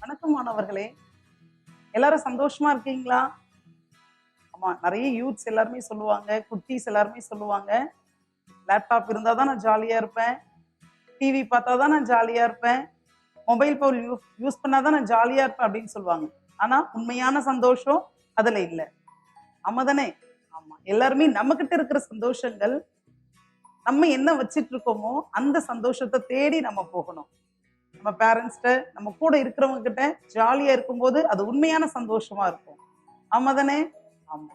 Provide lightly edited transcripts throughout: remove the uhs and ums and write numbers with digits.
வணக்கம் மாணவர்களே, எல்லாரும் சந்தோஷமா இருக்கீங்களா? ஆமா, நிறைய யூத்ஸ் எல்லாருமே சொல்லுவாங்க, குட்டீஸ் எல்லாருமே சொல்லுவாங்க, லேப்டாப் இருந்தா தான் நான் ஜாலியா இருப்பேன், டிவி பார்த்தா தான் நான் ஜாலியா இருப்பேன், மொபைல் ஃபோன் யூஸ் பண்ணா தான் நான் ஜாலியா இருப்பேன் அப்படின்னு சொல்லுவாங்க. ஆனா உண்மையான சந்தோஷம் அதுல இல்ல. ஆமா தானே? ஆமா. எல்லாருமே நம்மகிட்ட இருக்கிற சந்தோஷங்கள், நம்ம என்ன வச்சிட்டு இருக்கோமோ அந்த சந்தோஷத்தை தேடி நம்ம போகணும். நம்ம பேரண்ட்ஸ்ட, நம்ம கூட இருக்கிறவங்க கிட்ட ஜாலியா இருக்கும்போது அது உண்மையான சந்தோஷமா இருக்கும். ஆமா தானே? ஆமா.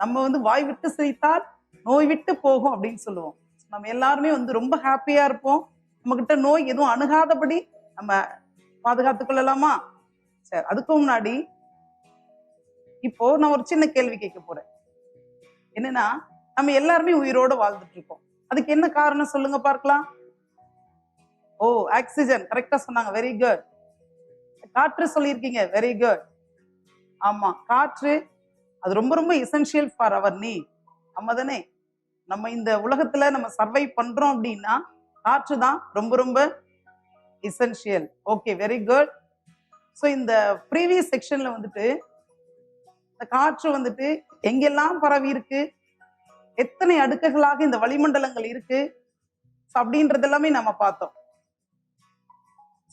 நம்ம வாய் விட்டு சிரித்தால் நோய் விட்டு போகும் அப்படின்னு சொல்லுவோம். நம்ம எல்லாருமே ரொம்ப ஹாப்பியா இருப்போம். நம்ம கிட்ட நோய் எதுவும் அணுகாதபடி நம்ம பாதுகாத்துக் கொள்ளலாமா? சரி, அதுக்கு முன்னாடி இப்போ நான் ஒரு சின்ன கேள்வி கேட்க போறேன். என்னன்னா, நம்ம எல்லாருமே உயிரோட வாழ்ந்துட்டு இருக்கோம். அதுக்கு என்ன காரணம் சொல்லுங்க பார்க்கலாம். ஓ, ஆக்சிஜன் கரெக்டா சொன்னாங்க. Very good. காற்று சொல்லியிருக்கீங்க. Very good. ஆமா, காற்று அது ரொம்ப ரொம்ப எசென்ஷியல் ஃபார் அவர் நீட். ஆமா தானே? நம்ம இந்த உலகத்துல நம்ம சர்வை பண்றோம் அப்படின்னா காற்று தான் ரொம்ப ரொம்ப essential. Okay, very good. So இந்த ப்ரீவியஸ் செக்ஷன்ல இந்த காற்று எங்கெல்லாம் பரவி இருக்கு, எத்தனை அடுக்குகளாக இந்த வளிமண்டலங்கள் இருக்கு அப்படின்றது எல்லாமே நம்ம பார்த்தோம்.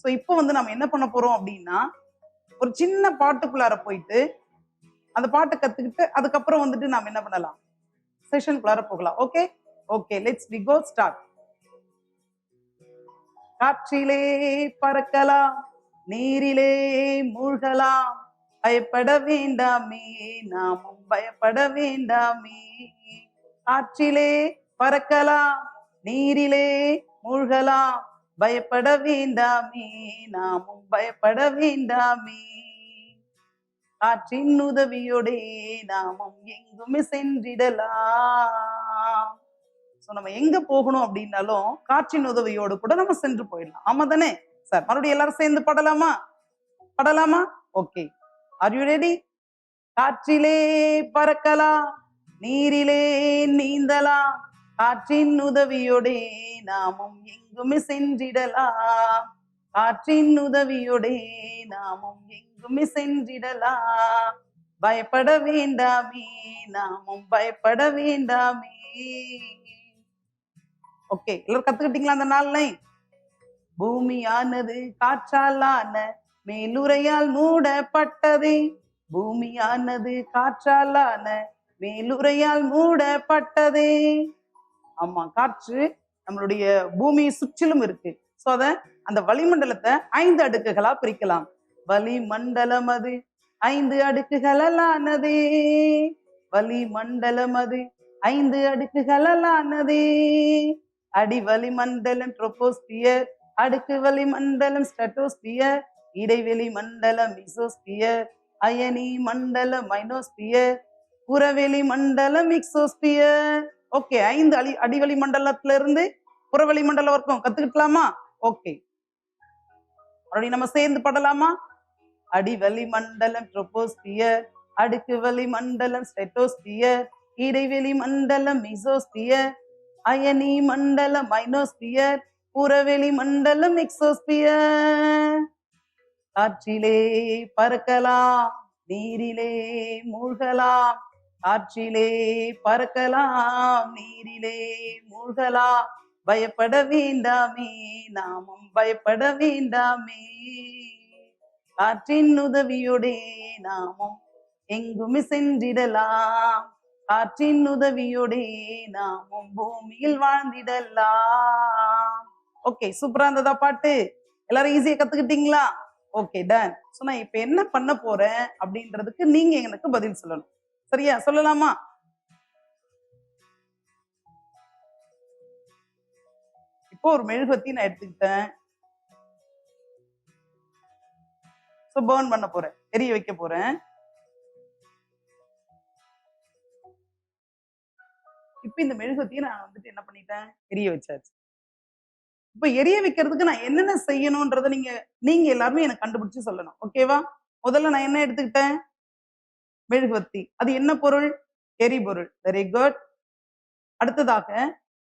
ஸோ இப்போ நம்ம என்ன பண்ண போறோம் அப்படின்னா, ஒரு சின்ன பாட்டுக்குள்ளார போயிட்டு அந்த பாட்டை கத்துக்கிட்டு அதுக்கப்புறம் நாம என்ன பண்ணலாம், செஷனுக்குள்ளார போகலாம். Okay okay, let's we go start. காற்றிலே பறக்கலாம், நீரிலே மூழ்கலாம், பயப்பட வேண்டாமே, நாமும் பயப்பட வேண்டாமே. காற்றிலே பறக்கலாம், நீரிலே மூழ்கலாம், பயப்பட வேண்டாமே, நாமும் பயப்பட வேண்டாமே. காற்றின் உதவியோடே நாமும் எங்குமே சென்றிடலாம். நம்ம எங்க போகணும் அப்படின்னாலும் காற்றின் உதவியோடு கூட நம்ம சென்று போயிடலாம். ஆமா தானே? சார், மறுபடியும் எல்லாரும் சேர்ந்து பாடலாமா? பாடலாமா? Okay, are you ready? காற்றிலே பறக்கலாம், நீரிலே நீந்தலாம், காற்றின் உதவியோடே நாமும் எங்குமே சென்றிடலாம். காற்றின் உதவியோடே நாமும் எங்குமே சென்றிடலாம். பயப்பட வேண்டாமே, நாமும் பயப்பட வேண்டாமே. ஓகே, எல்லாரும் கத்துக்கிட்டீங்களா அந்த நாள் லைன்? பூமியானது காற்றாலான மேலுறையால் மூடப்பட்டதே, பூமியானது காற்றாலான மேலுறையால் மூடப்பட்டதே. ஆமா, காற்று நம்மளுடைய பூமியை சுற்றிலும் இருக்கு. சோ அந்த வளிமண்டலத்தை 5 அடுக்குகளா பிரிக்கலாம். வளிமண்டலம் அது 5 அடுக்குகளானதே, வளிமண்டலம் அது 5 அடுக்குகளானதே. அடி வளிமண்டலம் ட்ரோபோஸ்பியர், அடுக்கு வளிமண்டலம் ஸ்ட்ராட்டோஸ்பியர், இடைவெளி மண்டலம் மீசோஸ்பியர், அயனி மண்டலம் மைனோஸ்பியர், புறவெளி மண்டலம் எக்ஸோஸ்பியர். ஓகே, 5 அடிவளி மண்டலத்துல இருந்து புறவெளி மண்டலம் வரைக்கும் கத்துக்கிட்டலாமா? ஓகே, மறுபடியும் நம்ம சேர்ந்து படலாமா? அடிவளி மண்டலம் ட்ரோபோஸ்பியர், அடுக்கு வளி மண்டலம் ஸ்ட்ராட்டோஸ்பியர், இடைவெளி மண்டலம் மீசோஸ்பியர், அயனி மண்டலம் மைனோஸ்பியர், புறவெளி மண்டலம் எக்ஸோஸ்பியர். காற்றிலே பறக்கலாம், நீரிலே மூழ்கலாம், காற்றிலே பறக்கலாம், நீரிலே மூழ்கலாம், பயப்பட வேண்டாமே, நாமும் பயப்பட வேண்டாமே. காற்றின் உதவியோடே நாமும் எங்குமே சென்றிடலாம். காற்றின் உதவியோடே நாமும் பூமியில் வாழ்ந்திடலாம். ஓகே, சூப்பரா இருந்ததா பாட்டு? எல்லாரும் ஈஸியா கத்துக்கிட்டீங்களா? Okay, ton. சோ நான் இப்ப என்ன பண்ண போறேன் அப்படின்றதுக்கு நீங்க எனக்கு பதில் சொல்லணும். சரியா? சொல்லலாமா? இப்போ ஒரு மெழுகுவர்த்தி நான் எடுத்துக்கிட்டேன். சோ பர்ன் பண்ண போறேன், எரிய வைக்க போறேன். இப்ப இந்த மெழுகுவர்த்தியை நான் என்ன பண்ணிட்டேன், எரிய வச்சாச்சு. இப்ப எரிய வைக்கிறதுக்கு நான் என்னென்ன செய்யணும்ன்றத நீங்க எல்லாருமே எனக்கு கண்டுபிடிச்சு சொல்லணும். ஓகேவா? முதல்ல நான் என்ன எடுத்துக்கிட்டேன்? மெழுகுவர்த்தி. அது என்ன பொருள்? எரிபொருள். Very good. அடுத்ததாக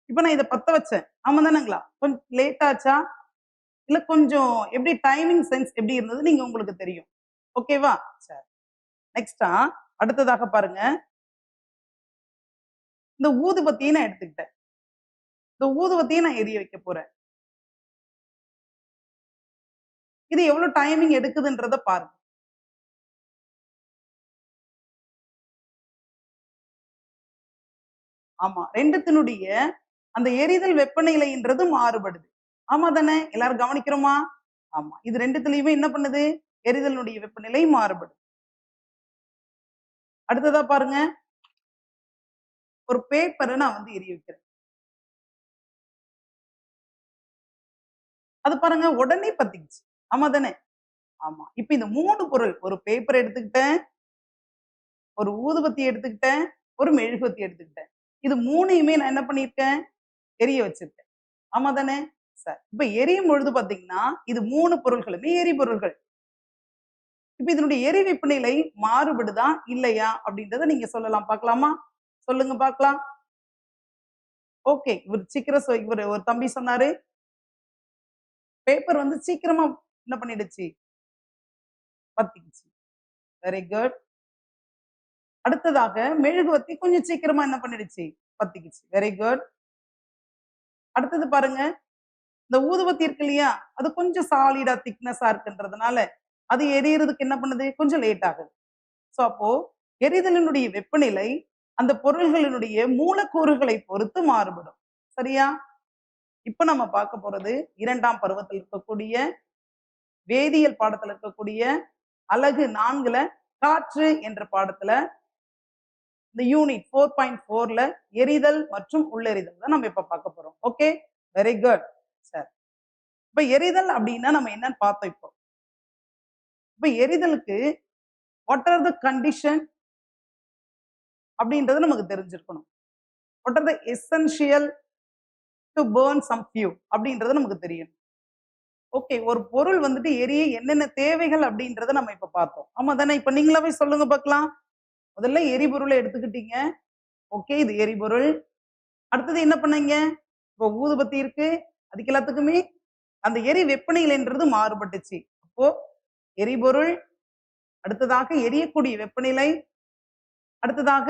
இப்ப நான் இதை பத்த வச்சேன். ஆமா தானங்களா? கொஞ்சம் லேட் ஆச்சா? இல்ல கொஞ்சம் எப்படி டைமிங் சென்ஸ் எப்படி இருந்தது நீங்க உங்களுக்கு தெரியும். ஓகேவா? சரி. நெக்ஸ்ட்டா அடுத்ததாக பாருங்க. இந்த ஊதுபத்திய நான் எடுத்துக்கிட்டேன். இந்த ஊதுபத்திய நான் எரிய வைக்க போறேன். இது எவ்வளவு டைமிங் எடுக்குதுன்றத பாருங்க. ஆமா. 2த்தினுடைய அந்த எரிதல் வெப்பநிலைன்றது மாறுபடுது. ஆமா தானே? எல்லாரும் கவனிக்கிறோமா? ஆமா. இது 2த்துலயுமே என்ன பண்ணுது? எரிதலினுடைய வெப்பநிலை மாறுபடுது. அடுத்ததா பாருங்க. ஒரு பேப்பர நான் வந்து எரிய வைக்கிறேன். அது பாருங்க உடனே பத்திக்கிச்சு. ஆமா தானே? ஆமா. இப்ப இந்த 3 பொருள் ஒரு பேப்பர் எடுத்துக்கிட்டேன், ஒரு ஊதுபத்தி எடுத்துக்கிட்டேன், ஒரு மெழுகுவர்த்தி எடுத்துக்கிட்டேன். இது 3யுமே நான் என்ன பண்ணியிருக்கேன்? எரிய வச்சிருக்கேன். ஆமா தானே? சரி. இப்ப எரியும் பொழுது பார்த்தீங்கன்னா, இது 3 பொருள்களுமே எரிபொருள்கள். இப்ப இதனுடைய எரி வெப்பநிலை மாறுபடுதா? இல்லையா? அப்படின்றத நீங்க சொல்லலாம். பார்க்கலாமா? சொல்லுங்க பார்க்கலாம். ஓகே. இவரு சீக்கிரம் இவரு ஒரு தம்பி சொன்னாரு. பேப்பர் வந்து சீக்கிரமா என்ன பண்ணிடுச்சு? பத்திக்கிச்சு. Very good. அடுத்ததாக மெழுகுவர்த்தி கொஞ்சம் சீக்கிரமா என்ன பண்ணிடுச்சு? பத்திக்கிச்சு. Very good. அடுத்தது பாருங்க. இந்த ஊதுபத்தி இருக்கு இல்லையா? அது கொஞ்சம் சாலிடா திக்னஸா இருக்குன்றதுனால, அது எரியறதுக்கு என்ன பண்ணுது? கொஞ்சம் லேட் ஆகுது. சோ அப்போ எரிதலினுடைய வெப்பநிலை அந்த பொருள்களினுடைய மூலக்கூறுகளை பொறுத்து மாறுபடும். சரியா? இப்ப நம்ம பார்க்க போறது 2ஆம் பருவத்தில் இருக்கக்கூடிய வேதியியல் பாடத்துல இருக்கக்கூடிய அலகு 4ல காற்று என்ற பாடத்துல இந்த யூனிட் 4.4ல எரிதல் மற்றும் உள்ளெரிதல் தான் நம்ம இப்ப பார்க்க போறோம். ஓகே? Very good. சரி. இப்ப எரிதல் அப்படின்னா நம்ம என்னன்னு பார்த்தோம் இப்போ. இப்ப எரிதலுக்கு வாட் ஆர் த கண்டிஷன் அப்படின்றது நமக்கு தெரிஞ்சிருக்கணும். What are the essential to burn some few அப்படின்றது நமக்கு தெரியும். ஓகே. ஒரு பொருள் வந்துட்டு எரிய என்னென்ன தேவைகள் அப்படின்றத நம்ம இப்ப பார்த்தோம். ஆமா தானே? இப்ப நீங்களாவே சொல்லுங்க பார்க்கலாம். முதல்ல எரிபொருள எடுத்துக்கிட்டீங்க. ஓகே. இது எரிபொருள். அடுத்தது என்ன பண்ணீங்க? இப்போ ஊதுபத்தி இருக்கு. அதுக்கு எல்லாத்துக்குமே அந்த எரி வெப்பநிலைன்றது மாறுபட்டுச்சு. அப்போ எரிபொருள், அடுத்ததாக எரியக்கூடிய வெப்பநிலை, அடுத்ததாக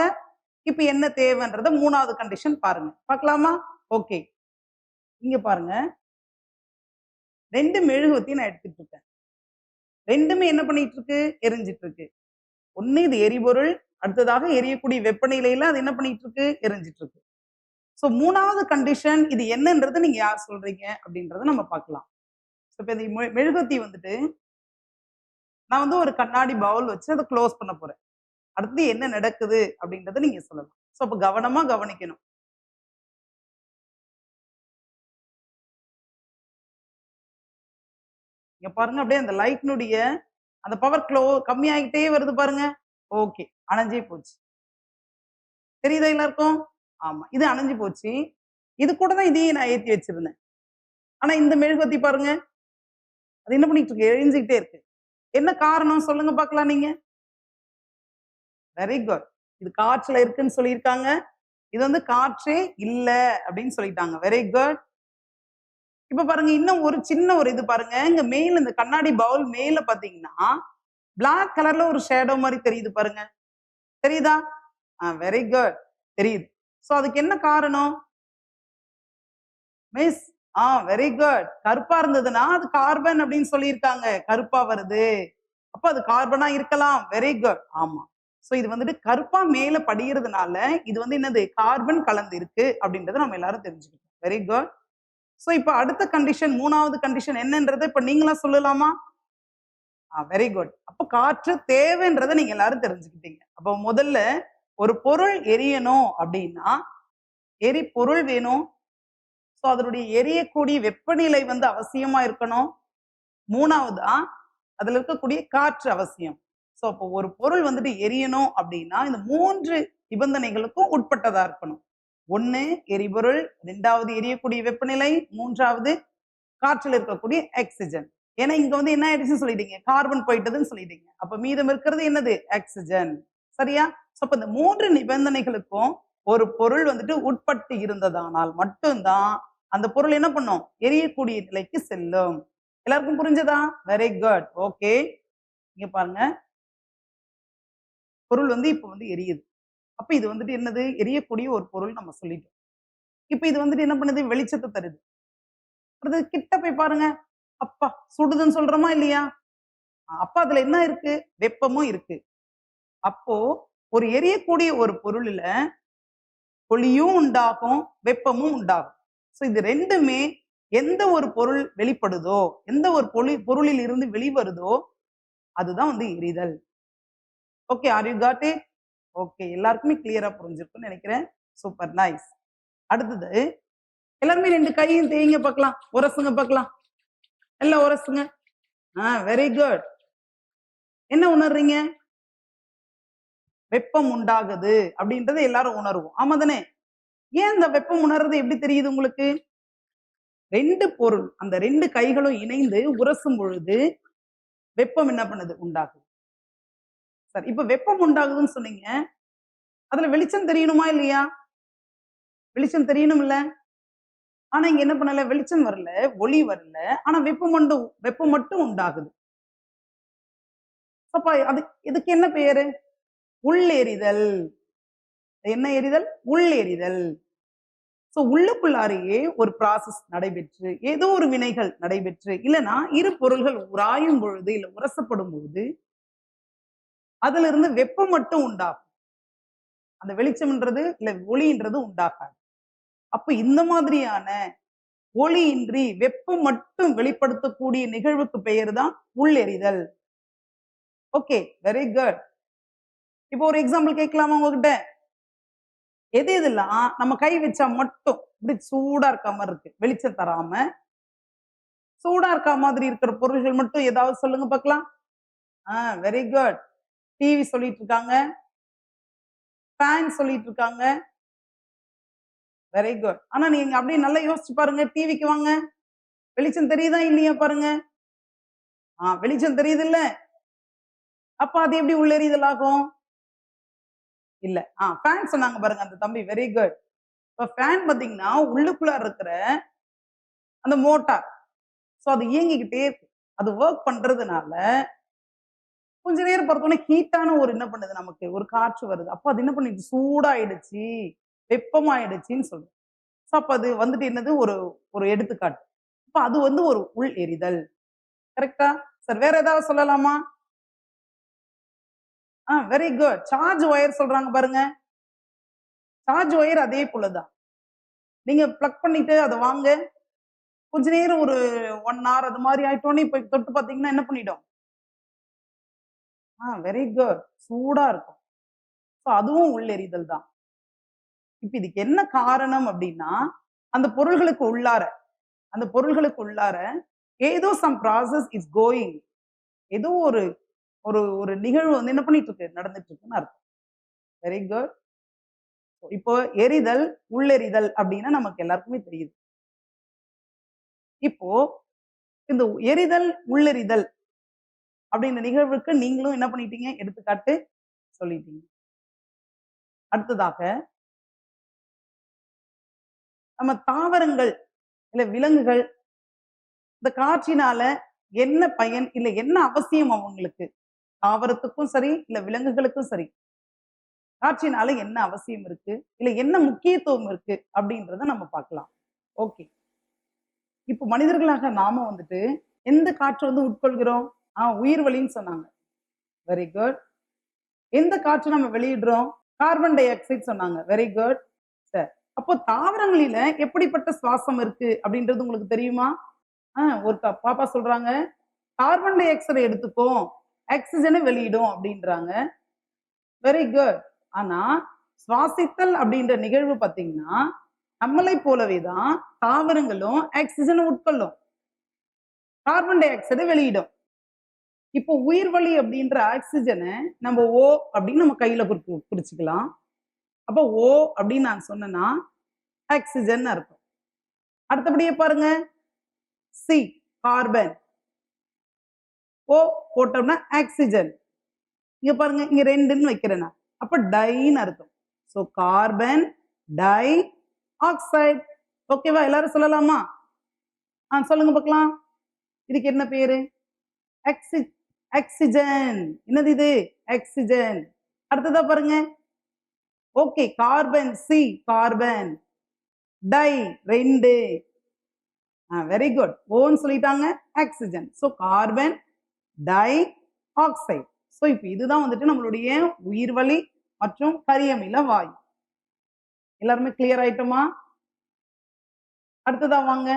இப்ப என்ன தேவைன்றத 3வது கண்டிஷன் பாருங்க. பார்க்கலாமா? ஓகே. இங்க பாருங்க. 2 மெழுகுவர்த்தி நான் எடுத்துட்டு இருக்கேன். 2மே என்ன பண்ணிட்டு இருக்கு? எரிஞ்சிட்டு இருக்கு. ஒண்ணு இது எரிபொருள், அடுத்ததாக எரியக்கூடிய வெப்பநிலையில அது என்ன பண்ணிட்டு இருக்கு? எரிஞ்சிட்டு இருக்கு. சோ 3வது கண்டிஷன் இது என்னன்றத நீங்க யார் சொல்றீங்க? அப்படின்றத நம்ம பார்க்கலாம். சோ இப்ப இந்த மெழுகுவர்த்தி வந்துட்டு நான் வந்து ஒரு கண்ணாடி பவுல் வச்சு அத குளோஸ் பண்ண போறேன். அடுத்து என்ன நடக்குது அப்படின்றத நீங்க சொல்லலாம். சோ அப்ப கவனமா கவனிக்கணும். இங்க பாருங்க அப்படியே அந்த லைட்னுடைய அந்த பவர் கம்மியாயிட்டே வருது பாருங்க. ஓகே. அணைஞ்சே போச்சு. தெரியுதா எல்லாருக்கும்? ஆமா. இது அணைஞ்சு போச்சு. இது கூட தான் இதையும் நான் ஏத்தி வச்சிருந்தேன். ஆனா இந்த மெழுகுவர்த்தி பாருங்க. அது என்ன பண்ணிட்டு இருக்கு? எரிஞ்சுகிட்டே இருக்கு. என்ன காரணம் சொல்லுங்க பார்க்கலாம் நீங்க? Very good. இது காற்றுல இருக்குன்னு சொல்லியிருக்காங்க. இது வந்து காற்றே இல்ல அப்படின்னு சொல்லிட்டாங்க. Very good. இப்ப பாருங்க இன்னும் ஒரு சின்ன ஒரு இது பாருங்க. இங்க மேல இந்த கண்ணாடி பவுல் மேல பார்த்தீங்கன்னா, பிளாக் கலர்ல ஒரு ஷேடோ மாரி தெரியுது பாருங்க. தெரியுதா? Very good. தெரியுது. சோ அதுக்கு என்ன காரணம்? Miss very good. கருப்பா இருந்ததுன்னா, அது கார்பன் அப்படின்னு சொல்லியிருக்காங்க. கருப்பா வருது. அப்ப அது கார்பனா இருக்கலாம். Very good. ஆமா. சோ இது வந்துட்டு கருப்பா மேல படியிறதுனால, இது வந்து என்னது? கார்பன் கலந்து இருக்கு அப்படின்றத நம்ம எல்லாரும் தெரிஞ்சுக்கிட்டோம். Very good. சோ இப்ப அடுத்த கண்டிஷன் 3வது கண்டிஷன் என்னன்றத இப்ப நீங்களா சொல்லலாமா? Very good. அப்ப காற்று தேவைன்றத நீங்க எல்லாரும் தெரிஞ்சுக்கிட்டீங்க. அப்ப முதல்ல ஒரு பொருள் எரியணும் அப்படின்னா, எரிபொருள் வேணும். சோ அதனுடைய எரியக்கூடிய வெப்பநிலை வந்து அவசியமா இருக்கணும். 3வதா அதுல இருக்கக்கூடிய காற்று அவசியம். சோ அப்போ ஒரு பொருள் வந்துட்டு எரியணும் அப்படின்னா, இந்த 3 நிபந்தனைகளுக்கும் உட்பட்டதா இருக்கணும். 1 எரிபொருள், 2வது எரியக்கூடிய வெப்பநிலை, 3வது காற்றில் இருக்கக்கூடிய ஆக்ஸிஜன். ஏன்னா இங்க வந்து என்ன ஆயிடுச்சுன்னு சொல்லிட்டீங்க? கார்பன் போயிட்டதுன்னு சொல்லிட்டீங்க. அப்ப மீதம் இருக்கிறது என்னது? ஆக்ஸிஜன். சரியா? சோ அப்ப இந்த 3 நிபந்தனைகளுக்கும் ஒரு பொருள் வந்துட்டு உட்பட்டு இருந்ததானால் மட்டும் தான் அந்த பொருள் என்ன பண்ணும்? எரியக்கூடிய நிலைக்கு செல்லும். எல்லாருக்கும் புரிஞ்சதா? Very good. ஓகே, இங்க பாருங்க, பொருள் வந்து இப்ப வந்து எரியுது. அப்ப இது வந்துட்டு என்னது? எரியக்கூடிய ஒரு பொருள் நம்ம சொல்லிட்டோம். இப்ப இது வந்துட்டு என்ன பண்ணுது? வெளிச்சத்த தருது. அடுத்தது கிட்ட போய் பாருங்க. அப்பா சுடுதுன்னு சொல்றோமா இல்லையா? அப்ப அதுல என்ன இருக்கு? வெப்பமும் இருக்கு. அப்போ ஒரு எரியக்கூடிய ஒரு பொருள்ல ஒளியும் உண்டாகும், வெப்பமும் உண்டாகும். சோ இது 2மே எந்த ஒரு பொருள் வெளிப்படுதோ, எந்த ஒரு பொருளில் இருந்து வெளிவருதோ, அதுதான் வந்து எரிதல். Okay, R you got it? Okay, எல்லாருக்குமே கிளியரா புரிஞ்சிருக்கும்னு நினைக்கிறேன். Super nice. அடுத்தது எல்லாருமே 2 கையும் தேய்ங்க பார்க்கலாம். உரசுங்க பார்க்கலாம். எல்லாம் உரசுங்க. Very good. என்ன உணர்றீங்க? வெப்பம் உண்டாகுது அப்படின்றத எல்லாரும் உணர்வோம். ஆமா தானே? ஏன் இந்த வெப்பம் உணர்றது எப்படி தெரியுது உங்களுக்கு? 2 பொருள், அந்த 2 கைகளும் இணைந்து உரசும் பொழுது வெப்பம் என்ன பண்ணுது? உண்டாகுது. சரி, இப்ப வெப்பம் உண்டாகுதுன்னு சொன்னீங்க. அதுல வெளிச்சம் தெரியணுமா இல்லையா? வெளிச்சம் தெரியணும்ல? ஆனா இங்க என்ன பண்ணல? வெளிச்சம் வரல, ஒளி வரல. ஆனா வெப்பம் மட்டும் உண்டாகுது. அப்ப இதுக்கு என்ன பெயரு? உள்ளெரிதல். என்ன எரிதல்? உள்ளெரிதல். சோ உள்ளுக்குள்ளாரையே ஒரு ப்ராசஸ் நடைபெற்று, ஏதோ ஒரு வினைகள் நடைபெற்று, இல்லைன்னா இரு பொருள்கள் உராயும் பொழுது, இல்ல உரசப்படும் போது, அதுல இருந்து வெப்பம் மட்டும் உண்டாகும். அந்த வெளிச்சம்ன்றது இல்ல ஒளின்றது உண்டாகாது. அப்ப இந்த மாதிரியான ஒளியின்றி வெப்பம் மட்டும் வெளிப்படுத்தக்கூடிய நிகழ்வுக்கு பெயர் தான் உள்ளெரிதல். Okay, very good. இப்போ ஒரு எக்ஸாம்பிள் கேட்கலாமா உங்ககிட்ட? எது எதெல்லாம் நம்ம கை வச்சா மட்டும் இப்படி சூடா இருக்க மாதிரி இருக்கு, வெளிச்சம் தராம சூடா இருக்க மாதிரி இருக்கிற பொருள்கள் மட்டும் ஏதாவது சொல்லுங்க பார்க்கலாம். Very good. டிவி சொல்லிட்டு இருக்காங்க, ஃபேன் சொல்லிட்டு இருக்காங்க. Very good. ஆனா நீங்க அப்படியே நல்லா யோசிச்சு பாருங்க. டிவிக்கு வாங்க, வெளிச்சம் தெரியுதா இல்லையா பாருங்க. வெளிச்சம் தெரியுது இல்ல? அப்ப அது எப்படி உள்ளெரிதல் ஆகும்? இல்ல. ஃபேன் சொன்னாங்க பாருங்க அந்த தம்பி. Very good. இப்ப ஃபேன் பாத்தீங்கன்னா உள்ளுக்குள்ள இருக்கிற அந்த மோட்டார், சோ அது இயங்கிக்கிட்டே இருக்கு. அது ஒர்க் பண்றதுனால கொஞ்ச நேரம் பார்த்தோன்னே ஹீட்டான ஒரு என்ன பண்ணுது, நமக்கு ஒரு காற்று வருது. அப்ப அது என்ன பண்ணிடுச்சு? சூடாயிடுச்சு, வெப்பமாயிடுச்சுன்னு சொல்றோம். சோ அப்ப அது வந்துட்டு என்னது? ஒரு ஒரு எடுத்துக்காட்டு. அப்ப அது வந்து ஒரு உள் எரிதல். கரெக்ட்டா? சார் வேற ஏதாவது சொல்லலாமா? Very good. சார்ஜ் ஒயர் சொல்றாங்க பாருங்க. சார்ஜ் ஒயர் அதே போலதான். நீங்க பிளக் பண்ணிட்டு அத வாங்க. கொஞ்ச நேரம் ஒரு 1 ஹவர் அது மாதிரி ஆயிட்டோனே போய் தொட்டு பார்த்தீங்கன்னா என்ன பண்ணிடும்? Very good. சூடா இருக்கும். சோ அதுவும் உள்ளெரிதல் தான். இப்ப இதுக்கு என்ன காரணம் அப்படின்னா, அந்த பொருள்களுக்கு உள்ளார அந்த பொருள்களுக்கு உள்ளார ஏதோ சம் ப்ராசஸ் இஸ் கோயிங். ஏதோ ஒரு ஒரு ஒரு நிகழ்வு வந்து என்ன பண்ணிட்டு இருக்கு? நடந்துட்டு இருக்குன்னு அர்த்தம். Very good. இப்போ எரிதல், உள்ளெரிதல் அப்படின்னா நமக்கு எல்லாருக்குமே தெரியுது. இப்போ இந்த எரிதல், உள்ளெரிதல் அப்படின்ற நிகழ்வுக்கு நீங்களும் என்ன பண்ணிட்டீங்க? எடுத்துக்காட்டு சொல்லிட்டீங்க. அடுத்ததாக நம்ம தாவரங்கள் இல்ல விலங்குகள் இந்த காற்றினால என்ன பயன், இல்ல என்ன அவசியம் அவங்களுக்கு? தாவரத்துக்கும் சரி, இல்ல விலங்குகளுக்கும் சரி, காற்றினால என்ன அவசியம் இருக்கு, இல்ல என்ன முக்கியத்துவம் இருக்கு அப்படின்றத நம்ம பார்க்கலாம். ஓகே, இப்போ மனிதர்களாக நாம வந்துட்டு எந்த காற்று வந்து உட்கொள்கிறோம்? உயிர் வளின்னு சொன்னாங்க. Very good. எந்த காற்று நம்ம வெளியிடுறோம்? கார்பன் டை ஆக்சைடு சொன்னாங்க. Very good. சரி, அப்போ தாவரங்களில எப்படிப்பட்ட சுவாசம் இருக்கு அப்படின்றது உங்களுக்கு தெரியுமா? ஒரு பாப்பா சொல்றாங்க, கார்பன் டை ஆக்சைடை எடுத்துக்கும், ஆக்சிஜனை வெளியிடும் அப்படின்றாங்க. Very good. ஆனா சுவாசித்தல் அப்படின்ற நிகழ்வு பாத்தீங்கன்னா நம்மளை போலவே தான் தாவரங்களும் ஆக்சிஜனை உட்கொள்ளும், கார்பன் டை ஆக்சைடை வெளியிடும். இப்போ உயிர்வளி அப்படின்ற ஆக்சிஜனை நம்ம ஓ அப்படின்னு நம்ம கையில குறிச்சுக்கலாம். அப்போ ஓ அப்படின்னு நான் சொன்னேன்னா ஆக்சிஜன் இருக்கும். அடுத்தபடியே பாருங்க, சி கார்பன், ஓ போட்டோம்னா ஆக்சிஜன். இங்க பாருங்க, இங்க 2ன்னு வைக்கிறேன் நான். அப்ப டைன்னு அர்த்தம். So carbon di oxide. ஓகேவா? எல்லாரும் சொல்லலாமா? சொல்லுங்க பார்க்கலாம். இதுக்கு என்ன பேரு? ஆக்சிஜன். என்னது இது? ஆக்சிஜன். அடுத்ததா பாருங்க. Okay, carbon, C carbon. Di 2. Very good. ஓன்னு சொல்லிட்டாங்க, oxygen. So carbon dioxide. ஸோ இப்போ இதுதான் வந்துட்டு நம்மளுடைய உயிர்வளி மற்றும் கரியமில வாயு. எல்லாருமே கிளியர் ஆயிட்டோமா? அடுத்ததா வாங்க.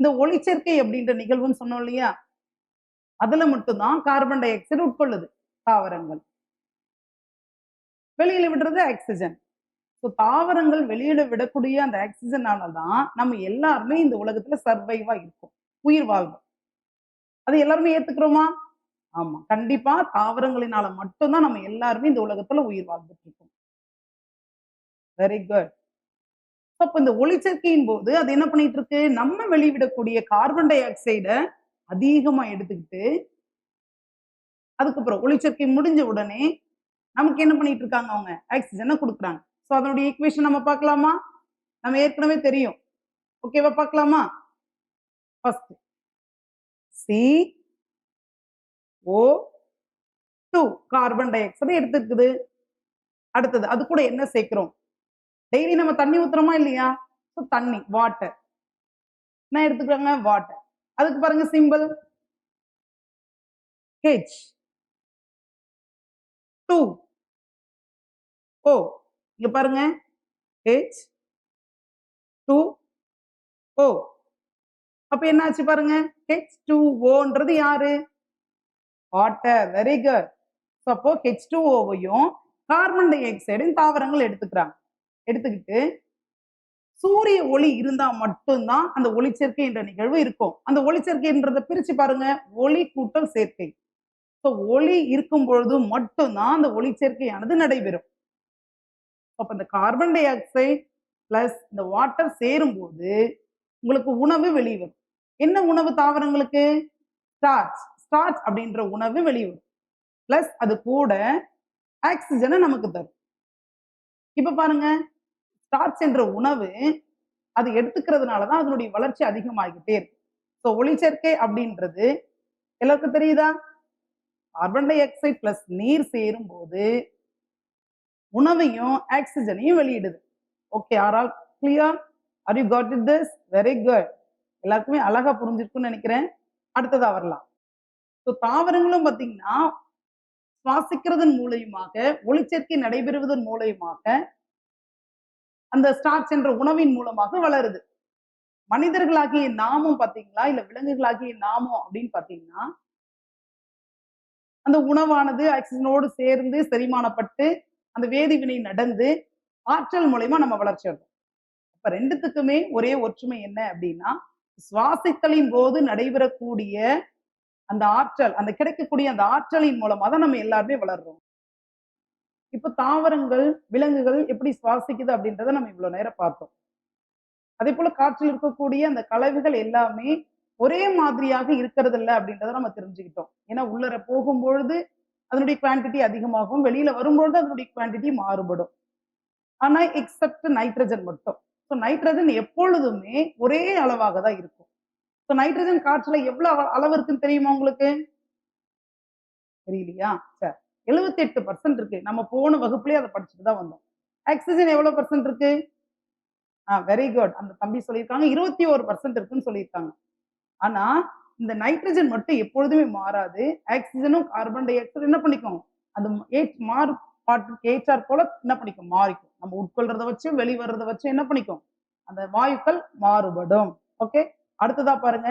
இந்த ஒளிச்சேர்க்கை அப்படின்ற நிகழ்வுன்னு சொன்னோம் இல்லையா, அதுல மட்டும்தான் கார்பன் டை ஆக்சைடு உட்கொள்ளுது தாவரங்கள். வெளியில விடுறது ஆக்சிஜன். ஸோ தாவரங்கள் வெளியில விடக்கூடிய அந்த ஆக்சிஜனாலதான் நம்ம எல்லாருமே இந்த உலகத்துல சர்வைவா இருக்கும், உயிர் வாழ்வோம். அது எல்லாருமே ஏத்துக்கிறோமா? ஆமா, கண்டிப்பா தாவரங்களினால மட்டும்தான் நம்ம எல்லாருமே இந்த உலகத்துல உயிர் வாழ்ந்துட்டு இருக்கோம். Very good. அப்ப இந்த ஒளிச்சேர்க்கையின் போது அது என்ன பண்ணிட்டு இருக்கு? நம்ம வெளிவிடக்கூடிய கார்பன் டை ஆக்சைடை அதிகமா எடுத்துக்கிட்டு, அதுக்கப்புறம் ஒளிச்சேர்க்கை முடிஞ்ச உடனே நமக்கு என்ன பண்ணிட்டு இருக்காங்க? அவங்க ஆக்சிஜனை கொடுக்குறாங்க. ஸோ அதனுடைய ஈக்குவேஷன் நம்ம பார்க்கலாமா? நம்ம ஏற்கனவே தெரியும். ஓகேவா? பார்க்கலாமா? First CO2 carbon dioxide எடுத்துருக்குது. அடுத்தது அது கூட என்ன சேர்க்கிறோம்? டெய்லி நம்ம தண்ணி ஊத்துறோமா இல்லையா? ஸோ தண்ணி, வாட்டர். என்ன எடுத்துக்கிறாங்க? வாட்டர். அதுக்கு பாருங்க சிம்பிள் H2O. இங்க பாருங்க H2O. அப்ப என்ன ஆச்சு பாருங்க? H2Oன்றது யாரு? வாட்டர். Very good. அப்போ H2Oவையும் கார்பன் டை ஆக்சைடையும் தாவரங்கள் எடுத்துக்கிறாங்க. எடுத்துக்கிட்டு சூரிய ஒளி இருந்தா மட்டும்தான் அந்த ஒளிச்சேர்க்கை என்ற நிகழ்வு இருக்கும். அந்த ஒளிச்சேர்க்கைன்றத பிரிச்சு பாருங்க, ஒளி கூட்டல் சேர்க்கை. ஒளி இருக்கும் பொழுது மட்டும்தான் அந்த ஒளிச்சேர்க்கையானது நடைபெறும். அப்ப இந்த கார்பன் டை ஆக்சைடு பிளஸ் இந்த வாட்டர் சேரும் போது உங்களுக்கு உணவு வெளிவரும். என்ன உணவு தாவரங்களுக்கு? ஸ்டார்ச் அப்படின்ற உணவு வெளிவரும். பிளஸ் அது கூட ஆக்சிஜனை நமக்கு தரும். இப்ப பாருங்க, ஸ்டார்ச் என்ற உணவு அது எடுத்துக்கிறதுனாலதான் அதனுடைய வளர்ச்சி அதிகமாகிட்டே இருக்கு. ஒளிச்சேர்க்கை அப்படின்றது எல்லாருக்கும் தெரியுதா? கார்பன் டை ஆக்சைடு பிளஸ் நீர் சேரும் போது உணவையும் ஆக்சிஜனையும் வெளியிடுது. Okay, are all clear? Are you got it this? Very good. எல்லாருக்குமே அழகா புரிஞ்சிருக்கும்னு நினைக்கிறேன். அடுத்ததா வரலாம். தாவரங்களும் பாத்தீங்கன்னா சுவாசிக்கிறதன் மூலயமாக, ஒளிச்சேர்க்கை நடைபெறுவதன் மூலயமாக அந்த ஸ்டார்ச் என்ற உணவின் மூலமாக வளருது. மனிதர்களாகிய நாமும் பாத்தீங்களா, இல்ல விலங்குகளாகிய நாமும் அப்படின்னு பாத்தீங்கன்னா, அந்த உணவானது ஆக்சிஜனோடு சேர்ந்து செரிமானப்பட்டு அந்த வேதிவினை நடந்து ஆற்றல் மூலயமா நம்ம வளர்ச்சி அடைறோம். அப்ப ரெண்டுத்துக்குமே ஒரே ஒற்றுமை என்ன அப்படின்னா, சுவாசித்தலின் போது நடைபெறக்கூடிய அந்த ஆற்றல், அந்த கிடைக்கக்கூடிய அந்த ஆற்றலின் மூலமா தான் நம்ம எல்லாருமே வளர்றோம். இப்ப தாவரங்கள், விலங்குகள் எப்படி சுவாசிக்குது அப்படின்றத நம்ம இவ்வளவு நேரம் பார்த்தோம். அதே போல காற்றில் இருக்கக்கூடிய அந்த கலவைகள் எல்லாமே ஒரே மாதிரியாக இருக்கிறது இல்லை அப்படின்றத நம்ம தெரிஞ்சுக்கிட்டோம். ஏன்னா உள்ளர போகும்பொழுது அதனுடைய குவான்டிட்டி அதிகமாகும், வெளியில வரும்பொழுது அதனுடைய குவான்டிட்டி மாறுபடும். ஆனா எக்ஸப்ட் நைட்ரஜன் மட்டும். நைட்ரஜன் எப்பொழுதுமே ஒரே அளவாக தான் இருக்கும். நைட்ரஜன் காற்றுல எவ்வளவு அளவு இருக்குன்னு தெரியுமா உங்களுக்கு? தெரியலையா? சரி, 78% இருக்கு. நம்ம போன வகுப்புலயே அதை படிச்சுட்டு தான் வந்தோம். ஆக்சிஜன் எவ்வளவு % இருக்கு? Very good. அந்த தம்பி சொல்லியிருக்காங்க 21% இருக்குன்னு சொல்லியிருக்காங்க. ஆனா இந்த நைட்ரஜன் மட்டும் எப்பொழுதுமே மாறாது. ஆக்சிஜனும் கார்பன் டை ஆக்சைடு என்ன பண்ணிக்கும்? அது மாறுபாட்டுக்கு ஏற்றாற் போல என்ன பண்ணிக்கும்? மாறிக்கும். நம்ம உட்கொள்றதை வச்சு வெளிவரதை வச்சு என்ன பண்ணிக்கும்? அந்த வாயுக்கள் மாறுபடும். ஓகே, அடுத்ததா பாருங்க.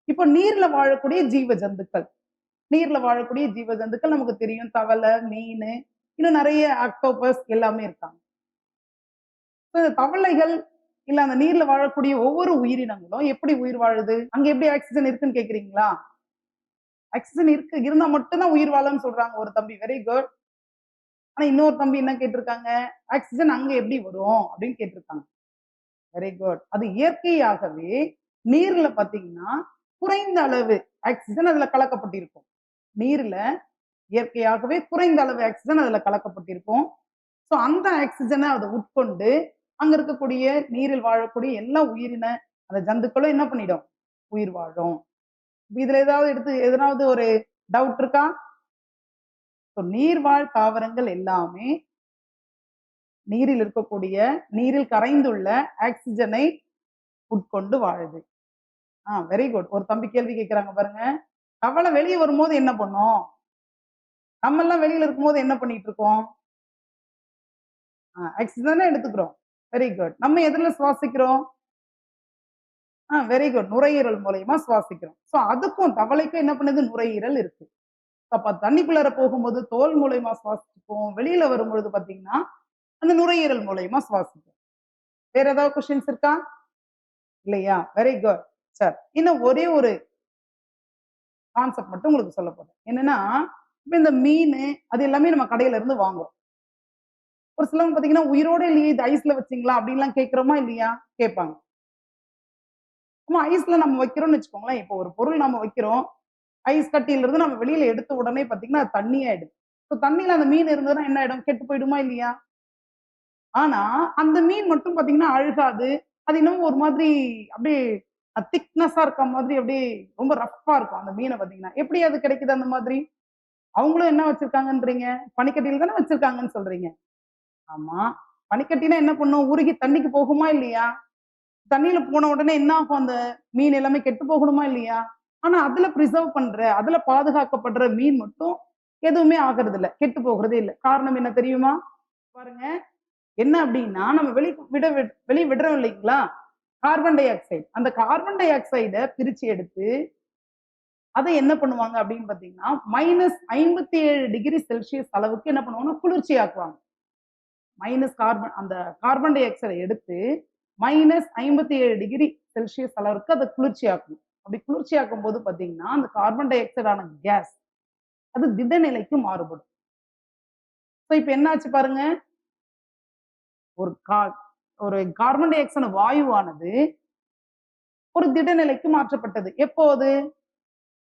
இப்ப நீர்ல வாழக்கூடிய ஜீவ ஜந்துக்கள், நீர்ல வாழக்கூடிய ஜீவ ஜந்துக்கள் நமக்கு தெரியும். தவளை, மீன், இன்னும் நிறைய ஆக்டோபஸ் எல்லாமே இருக்காங்க. தவளைகள் இல்ல அந்த நீர்ல வாழக்கூடிய ஒவ்வொரு உயிரினங்களும் எப்படி உயிர் வாழுது? அங்க எப்படி ஆக்சிஜன் இருக்குன்னு கேக்குறீங்களா? ஆக்சிஜன் இருக்கு, இருந்தா மட்டும்தான் உயிர் வாழும்னு சொல்றாங்க ஒரு தம்பி. Very good. ஆனா இன்னொரு தம்பி என்ன கேட்டிருக்காங்க? ஆக்சிஜன் அங்க எப்படி வரும் அப்படின்னு கேட்டிருக்காங்க. Very good. அது இயற்கையாகவே நீர்ல பாத்தீங்கன்னா குறைந்த அளவு ஆக்சிஜன் அதுல கலக்கப்பட்டிருக்கும். நீர்ல இயற்கையாகவே குறைந்த அளவு ஆக்சிஜன் அதுல கலக்கப்பட்டிருக்கும். அந்த ஆக்சிஜனை அதை உட்கொண்டு அங்க இருக்கக்கூடிய நீரில் வாழக்கூடிய எல்லா உயிரின அந்த ஜந்துக்களும் என்ன பண்ணிடும்? உயிர் வாழும். இதுல எதனாவது ஒரு டவுட் இருக்கா? நீர்வாழ் தாவரங்கள் எல்லாமே நீரில் இருக்கக்கூடிய நீரில் கரைந்துள்ள ஆக்சிஜனை உட்கொண்டு வாழுது. Very good. ஒரு தம்பி கேள்வி கேட்கிறாங்க பாருங்க. தவளை வெளியே வரும்போது என்ன பண்ணும்? நம்ம எல்லாம் வெளியில இருக்கும்போது என்ன பண்ணிட்டு இருக்கோம்? ஆக்சிஜனை எடுத்துக்கிறோம். Very good. நம்ம எதுல சுவாசிக்கிறோம்? Very good. நுரையீரல் மூலயமா சுவாசிக்கிறோம். சோ அதுக்கும் தவளைக்கும் என்ன பண்ணுது? நுரையீரல் இருக்கு. அப்ப தண்ணிக்குள்ளார போகும்போது தோல் மூலயமா சுவாசிப்போம். வெளியில வரும்பொழுது பாத்தீங்கன்னா அந்த நுரையீரல் மூலயமா சுவாசிப்போம். வேற ஏதாவது கொஸ்டின்ஸ் இருக்கா? இல்லையா? Very good. சார் இன்னும் ஒரே ஒரு கான்செப்ட் மட்டும் உங்களுக்கு சொல்ல போறேன். என்னன்னா, இப்ப இந்த மீன் அது எல்லாமே நம்ம கடையில இருந்து வாங்குறோம். ஒரு சிலவங்க பாத்தீங்கன்னா உயிரோட இல்லையே இது ஐஸ்ல வச்சீங்களா அப்படின்லாம் கேட்கிறோமா இல்லையா? கேட்பாங்க. ஆமா, ஐஸ்ல நம்ம வைக்கிறோம்னு வச்சுக்கோங்களேன். இப்போ ஒரு பொருள் நம்ம வைக்கிறோம். ஐஸ் கட்டியில இருந்து நம்ம வெளியில எடுத்த உடனே பாத்தீங்கன்னா அது தண்ணி ஆயிடுது. தண்ணியில அந்த மீன் இருந்ததுன்னா என்ன ஆயிடும்? கெட்டு போயிடுமா இல்லையா? ஆனா அந்த மீன் மட்டும் பாத்தீங்கன்னா அழுகாது. அது இன்னும் ஒரு மாதிரி அப்படியே திக்னஸா இருக்க மாதிரி அப்படியே ரொம்ப ரஃப்பா இருக்கும் அந்த மீனை பாத்தீங்கன்னா. எப்படி அது கிடைக்குது அந்த மாதிரி? அவங்களும் என்ன வச்சிருக்காங்கன்றீங்க? பனிக்கட்டியில தானே வச்சிருக்காங்கன்னு சொல்றீங்க. ஆமா. பனிக்கட்டினா என்ன பண்ணும்? உருகி தண்ணிக்கு போகுமா இல்லையா? தண்ணியில போன உடனே என்ன ஆகும்? அந்த மீன் எல்லாமே கெட்டு போகணுமா இல்லையா? ஆனா அதுல பிரிசர்வ் பண்ற, அதுல பாதுகாக்கப்படுற மீன் மட்டும் எதுவுமே ஆகுறது இல்ல. கெட்டு போகிறதே இல்ல. காரணம் என்ன தெரியுமா? பாருங்க. என்ன அப்படின்னா நம்ம வெளி விடுறோம் இல்லைங்களா? Carbon di oxide. அந்த கார்பன் டை ஆக்சைட பிரிச்சு எடுத்து அதை என்ன பண்ணுவாங்க அப்படின்னு பாத்தீங்கன்னா -57°C அளவுக்கு என்ன பண்ணுவாங்கன்னா குளிர்ச்சி ஆக்குவாங்க. அந்த கார்பன் டை ஆக்சைடை எடுத்து -57°C அளவுக்கு அதை குளிர்ச்சி ஆக்கணும். அப்படி குளிர்ச்சி ஆக்கும் போது பாத்தீங்கன்னா அந்த கார்பன் டை ஆக்சைடான கேஸ் அது திடநிலைக்கு மாறுபடும். இப்ப என்ன ஆச்சு பாருங்க. ஒரு ஒரு கார்பன் டை ஆக்சைடு வாயுவானது ஒரு திடநிலைக்கு மாற்றப்பட்டது. எப்போது?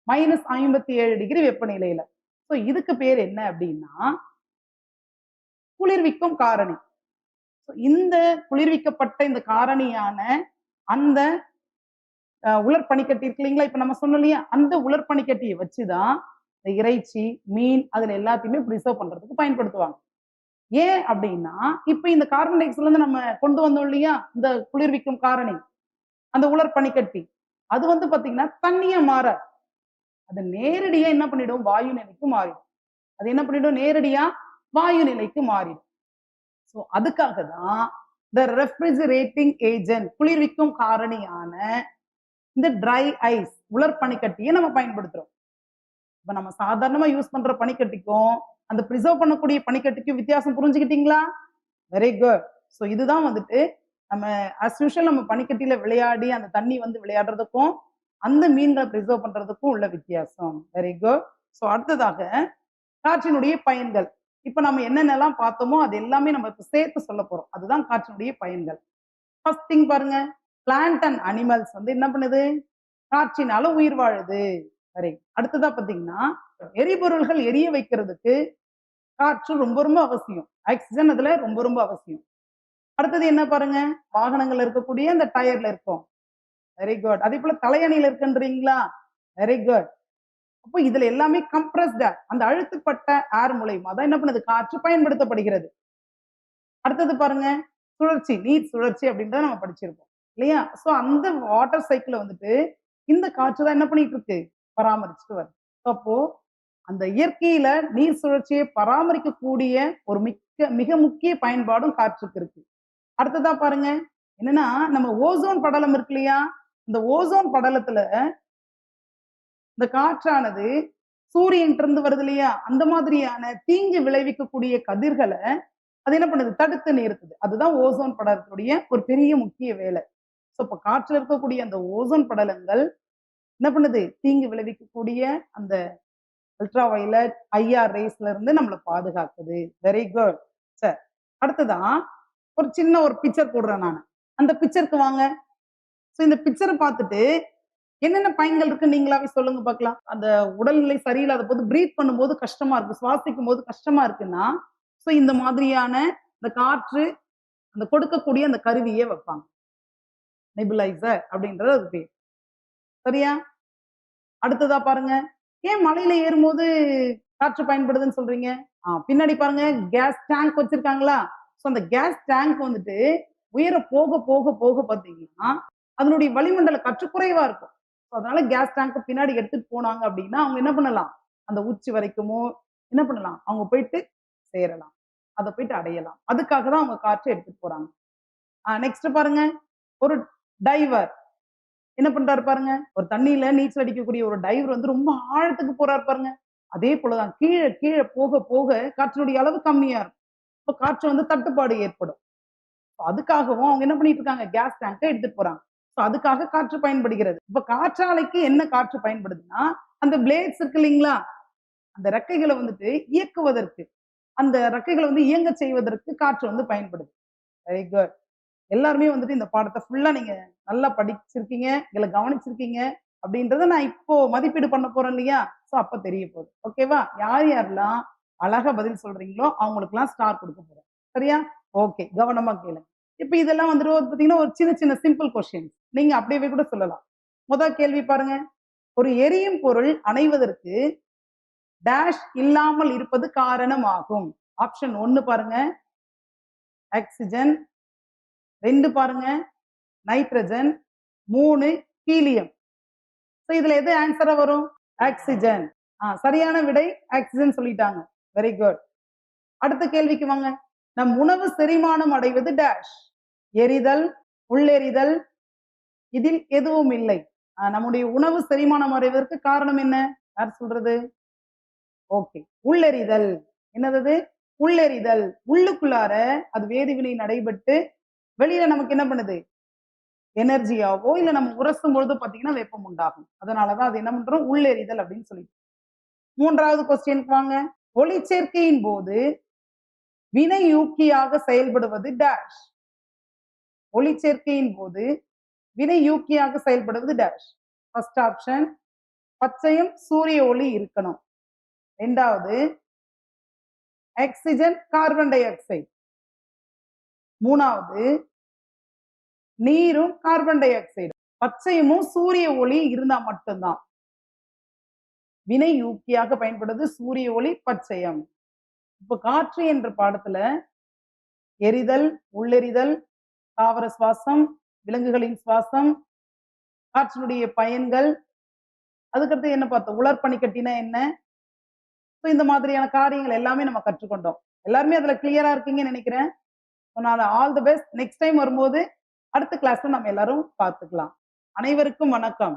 -57° வெப்பநிலையில. இதுக்கு பேர் என்ன அப்படின்னா குளிர்விக்கும் காரணி. இந்த குளிர்விக்கப்பட்ட இந்த காரணியான அந்த உலர் பனிக்கட்டி இருக்கு இல்லைங்களா? இப்ப நம்ம சொன்னோம் இல்லையா? அந்த உலர் பனிக்கட்டியை வச்சுதான் இந்த இறைச்சி, மீன் அதுல எல்லாத்தையுமே பிரிசர்வ் பண்றதுக்கு பயன்படுத்துவாங்க. ஏன் அப்படின்னா, இப்ப இந்த கார்பன் டை ஆக்சைடுல இருந்து நம்ம கொண்டு வந்தோம் இல்லையா? இந்த குளிர்விக்கும் காரணி, அந்த உலர் பனிக்கட்டி. அது வந்து பாத்தீங்கன்னா தண்ணியா மாறாது. அது நேரடியா என்ன பண்ணிடும்? வாயு நிலைக்கு மாறிடும். அது என்ன பண்ணிடும்? நேரடியா வாயு நிலைக்கு மாறிடும். அதுக்காக தான் இந்த ரெஃப்ரிஜரேட்டிங் ஏஜென்ட் குளிர்விக்கும் காரணியான இந்த ட்ரை ஐஸ் உலர் பனிக்கட்டியை நம்ம பயன்படுத்துறோம். இப்ப நம்ம சாதாரணமா யூஸ் பண்ற பனிக்கட்டிக்கும் அந்த பிரிசர்வ் பண்ணக்கூடிய பனிக்கட்டிக்கும் வித்தியாசம் புரிஞ்சுக்கிட்டீங்களா? Very good. இதுதான் வந்துட்டு நம்ம அஸ் யூஷுவல் நம்ம பனிக்கட்டியில விளையாடி அந்த தண்ணி வந்து விளையாடுறதுக்கும் அந்த மீன்களை பிரிசர்வ் பண்றதுக்கும் உள்ள வித்தியாசம். Very good. அடுத்ததாக காற்றினுடைய பயன்கள். இப்ப நம்ம என்னென்னலாம் பார்த்தோமோ அது எல்லாமே நம்ம இப்ப சேர்த்து சொல்ல போறோம். அதுதான் காற்றினுடைய பயன்கள். ஃபர்ஸ்ட் திங் பாருங்க. பிளான்ட் அண்ட் அனிமல்ஸ் வந்து என்ன பண்ணுது? காற்றினால உயிர் வாழுது. சரி. அடுத்ததா பாத்தீங்கன்னா எரிபொருள்கள் எரிய வைக்கிறதுக்கு காற்று ரொம்ப ரொம்ப அவசியம். ஆக்சிஜன் அதுல ரொம்ப ரொம்ப அவசியம். அடுத்தது என்ன பாருங்க? வாகனங்கள் இருக்கக்கூடிய அந்த டயர்ல இருக்கும். Very good. அதே போல தலையணையில இருக்குன்றீங்களா? Very good. அப்போ இதுல எல்லாமே கம்ப்ரஸ்ட் ஏர், அந்த அழுத்தப்பட்ட ஏர் மூலயமா தான் என்ன பண்ணுது? காற்று பயன்படுத்தப்படுகிறது. அடுத்தது பாருங்க, சுழற்சி, நீர் சுழற்சி அப்படின்றத நம்ம படிச்சிருக்கோம் இல்லையா? அந்த வாட்டர் சைக்கிள் வந்துட்டு இந்த காற்று தான் என்ன பண்ணிட்டு இருக்கு? பராமரிச்சுட்டு வருது. அப்போ அந்த இயற்கையில நீர் சுழற்சியை பராமரிக்கக்கூடிய ஒரு மிக முக்கிய பயன்பாடும் காற்றுக்கு இருக்கு. அடுத்ததா பாருங்க, என்னன்னா நம்ம ஓசோன் படலம் இருக்கு இல்லையா? இந்த ஓசோன் படலத்துல இந்த காற்றானது சூரியன் இருந்து வருது இல்லையா? அந்த மாதிரியான தீங்கு விளைவிக்கக்கூடிய கதிர்களை அது என்ன பண்ணுது? தடுத்து நிறுத்துது. அதுதான் ஓசோன் படலத்துடைய ஒரு பெரிய முக்கிய வேலை. இப்ப காற்றுல இருக்கக்கூடிய அந்த ஓசோன் படலங்கள் என்ன பண்ணுது? தீங்கு விளைவிக்கக்கூடிய அந்த அல்ட்ரா வயலட், ஐஆர் ரேஸ்ல இருந்து நம்மளை பாதுகாக்குது. Very good. சரி. அடுத்ததான் ஒரு சின்ன ஒரு பிக்சர் போடுறேன் நான். அந்த பிக்சருக்கு வாங்க. இந்த பிக்சரை பார்த்துட்டு என்னென்ன பயன்கள் இருக்கு நீங்களாவே சொல்லுங்க பார்க்கலாம். அந்த உடல்நிலை சரியில்லாத போது பிரீத் பண்ணும்போது கஷ்டமா இருக்கு, சுவாசிக்கும் போது கஷ்டமா இருக்குன்னா இந்த மாதிரியான இந்த காற்று அந்த கொடுக்கக்கூடிய அந்த கருவியே வைப்பாங்க. நெபுலைசர் அப்படின்றது அது பேர். சரியா? அடுத்ததா பாருங்க. ஏன் மலையில ஏறும்போது காற்று பயன்படுதுன்னு சொல்றீங்க? பின்னாடி பாருங்க கேஸ் டேங்க் வச்சிருக்காங்களா? சோ அந்த கேஸ் டேங்க் வந்துட்டு உயர போக போக போக பார்த்தீங்கன்னா, அதனுடைய வளிமண்டல காற்று குறைவா இருக்கும். அதனால கேஸ் டேங்க் பின்னாடி எடுத்துட்டு போனாங்க அப்படின்னா, அவங்க என்ன பண்ணலாம்? அந்த உச்சி வரைக்குமோ என்ன பண்ணலாம்? அவங்க போயிட்டு சேரலாம். அத போயிட்டு அடையலாம். அதுக்காக தான் அவங்க காற்ற எடுத்துட்டு போறாங்க. நெக்ஸ்ட் பாருங்க. ஒரு டைவர் என்ன பண்றாரு பாருங்க. ஒரு தண்ணீல நீச்சல் அடிக்கக்கூடிய ஒரு டைவர் வந்து ரொம்ப ஆழத்துக்கு போறாரு பாருங்க. அதே போலதான் கீழ கீழ போக போக காற்றினுடைய அளவு கம்மியா இருக்கும். இப்ப காற்று வந்து தட்டுப்பாடு ஏற்படும். அதுக்காகவும் அவங்க என்ன பண்ணிட்டு இருக்காங்க? கேஸ் டேங்க எடுத்துட்டு போறாங்க. அதுக்காக காற்று பயன்படுகிறது. இப்ப காற்றாலைக்கு என்ன காற்று பயன்படுதுன்னா, அந்த பிளேட்ஸ் இருக்கு இல்லீங்களா? அந்த ரெக்கைகள வந்துட்டு இயக்குவதற்கு, அந்த ரெக்கைகள வந்து இயங்க செய்வதற்கு காற்று வந்து பயன்படுது. Very good. எல்லாருமே வந்துட்டு இந்த பாடத்த ஃபுல்லா நீங்க நல்லா படிச்சிருக்கீங்க, இதுல கவனிச்சிருக்கீங்க அப்படின்றத நான் இப்போ மதிப்பீடு பண்ண போறேன் இல்லையா? அப்ப தெரிய போகுது. ஓகேவா? யார் யாரெல்லாம் அழகா பதில் சொல்றீங்களோ அவங்களுக்கெல்லாம் ஸ்டார் குடுக்க போறேன். சரியா? ஓகே. கவனமா கேளுங்க. இப்ப இதெல்லாம் வந்துட்டு பாத்தீங்கன்னா, ஒரு சின்ன சின்ன சிம்பிள் கொஸ்டின்ஸ். நீங்க அப்படியே கூட சொல்லலாம். முதல் கேள்வி பாருங்க. ஒரு எரியும் பொருள் அணைவதற்கு டேஷ் இல்லாமல் இருப்பது காரணமாகும். ஆப்ஷன் 1 பாருங்க. ஆக்ஸிஜன். 2 பாருங்க. நைட்ரஜன். 3 ஹீலியம். இதுல எது ஆன்சரா வரும்? ஆக்ஸிஜன். சரியான விடை ஆக்ஸிஜன் சொல்லிட்டாங்க. Very good. அடுத்த கேள்விக்கு வாங்க. நம் உணவு செரிமானம் அடைவது டேஷ். எரிதல், உள்ளெரிதல், இதில் எதுவும் இல்லை. நம்முடைய உணவு செரிமானம் அடைவதற்கு காரணம் என்ன? யார் சொல்றது? ஓகே. உள்ளெரிதல். என்னது? உள்ளெரிதல். உள்ளுக்குள்ளார அது வேதிவினை நடைபெற்று வெளியில நமக்கு என்ன பண்ணுது? எனர்ஜியாவோ இல்ல நம்ம உரசும் பொழுது பாத்தீங்கன்னா வெப்பம் உண்டாகும். அதனாலதான் அது என்ன பண்றோம்? உள்ளெரிதல் அப்படின்னு சொல்லி. 3வது கொஸ்டினுக்கு வாங்க. ஒளிச்சேர்க்கையின் போது வினையூக்கியாக செயல்படுவது டேஷ். ஒளிச்சேர்க்கையின் போது வினையூக்கியாக செயல்படுவது டேஷ். ஃபர்ஸ்ட் ஆப்ஷன் பச்சையும் சூரிய ஒளி இருக்கணும். 2வது ஆக்சிஜன், கார்பன் டை ஆக்சைடு. 3வது நீரும் கார்பன் டை ஆக்சைடு. பச்சையமும் சூரிய ஒளி இருந்தா மட்டும்தான். வினையூக்கியாக பயன்படுவது சூரிய ஒளி, பச்சையம். இப்ப காற்று என்ற பாடத்துல எரிதல், உள்ளெரிதல், தாவர சுவாசம், விலங்குகளின் சுவாசம், காற்றினுடைய பயன்கள், அதுக்கடுத்து என்ன பார்த்தோம்? உலர் பனிக்கட்டினா என்ன? இந்த மாதிரியான காரியங்கள் எல்லாமே நம்ம கற்றுக்கொண்டோம். எல்லாருமே அதுல கிளியரா இருக்கீங்கன்னு நினைக்கிறேன். நான் all the best. Next time வரும்போது அடுத்த கிளாஸ்ல நம்ம எல்லாரும் பார்த்துக்கலாம். அனைவருக்கும் வணக்கம்.